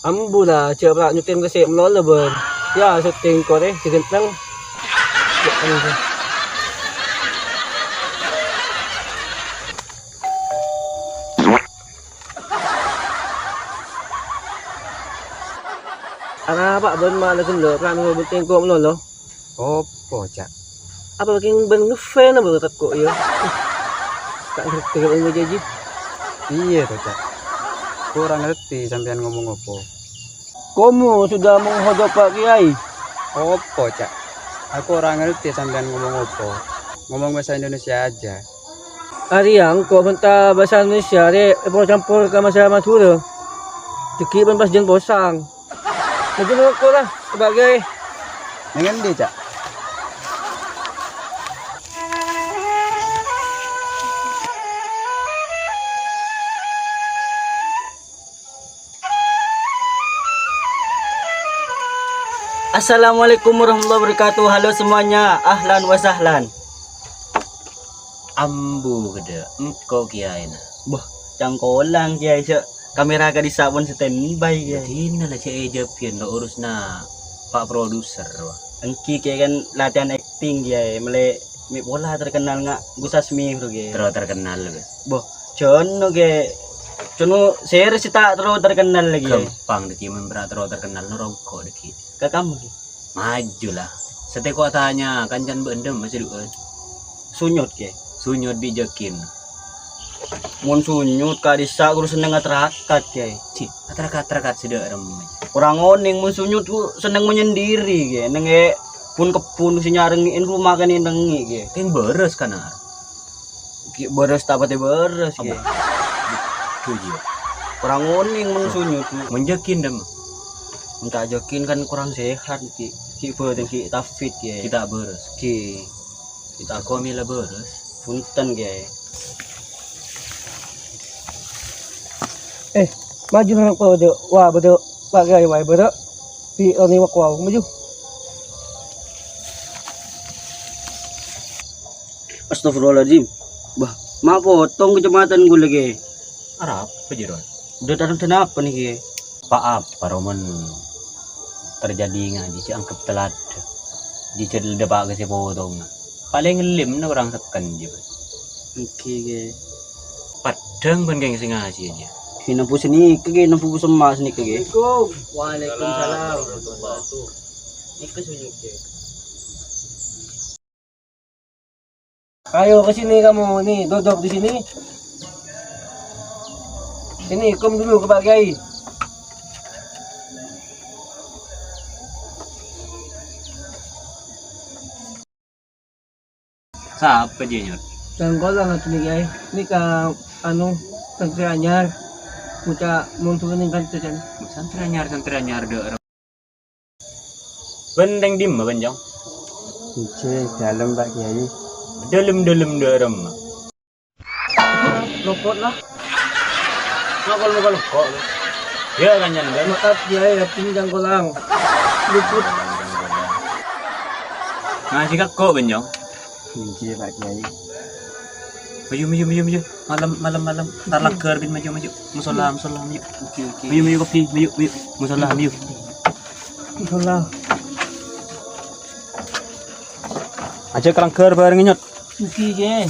Ambu lah, coba nyuting ke sik melolo ben. Ya syuting ko deh, sigenteng. Ya anu. Ana pak ben mana kendo kan bunting ko melolo. Opo, Cak? Apa lagi ben ngefan apa tetap kok ya. Tak ngerti kalau ngejaji. Iya toh, Cak. Kurang ngerti sampean ngomong opo. Kamu sudah menghodok Pak Kiai. Opo, Cak? Aku orang ngerti sampean ngomong opo. Ngomong bahasa Indonesia aja. Hari yang kau minta bahasa Indonesia, dek, campur ke masalah Madura. Dikit ben pas jeng bosang. Jadi aku lah sebagai Dengan dia, Cak. Assalamualaikum warahmatullahi wabarakatuh. Halo semuanya, ahlan wa sahlan. Ambu gede, engkau kiai na. Boh, cangkolang kiai se kamera ka disabon standby kiai. Tina lah cek Japian lo urus na pak produser wah. Engki kiai kan latihan acting kiai, mele mi bola terkenal nggak Gusasmi bro kiai. Terlalu terkenal be. Boh, jono kiai. Jono series tak terlalu terkenal lagi. Gampang deki berat terlalu terkenal no rokok deki. Ke kamu kiai. Maju lah. Seteko tanya kancan bendem masih dukan. Sunyut kiai. Sunyut bijakin. Mun sunyut ka disa kudu seneng aterakat kiai. Cih, aterakat sudah rem. Orang oning mun sunyut ku seneng menyendiri kiai. Nenge pun kepun si nyarengiin rumah kan nengi kiai. Keng beres kanar. Ki beres tak pati beres kiai. Tujuh. Orang oning mun sunyut ku. Menjakin dem. Minta jokin kan kurang sehat ki. Ki boten ki tafit kiai. Kita beres. Ki Kita komila beres. punten kiai. maju orang kau dek. Wah betul Pak Kiai wah betul. Di oni wak wau maju. Astagfirullahaladzim. Bah, mak potong kecamatan gue lagi. Arab pejiron. Udah tanam apa nih kiai? Paap paroman terjadi ngaji ci angkep telat. Di cedel depak ke si potong. Paling lim na orang tekan je. Oke kiai. Padang pun geng sing ngaji aja. Nampu sini ke nampu semas nih ke. Waalaikumsalam. Iku sunyut kiai. Ayo ke sini kamu nih, duduk di sini. Sini, kom dulu ke Pak Kiai. Siapa dia nyot? Dan kau lah nggak Kiai. Ini ke anu santri anyar. Muka muncul nih kan tuh kan. Santri anyar de. Benteng dim benjong. Cik, dalam Pak Kiai. Dalam de rem. Lopot lah. Lokal kok. Ya kan nyan ben. Maaf Kiai, tinggal kolang. Luput. Ngaji kok benjong. Cik, Pak Kiai. Maju. Malam. Ntar laker bin maju. Musola maju. Oke. Maju kopi, maju. Musola maju. Salah. Aja kerangker bareng nyot. Suki Kiai.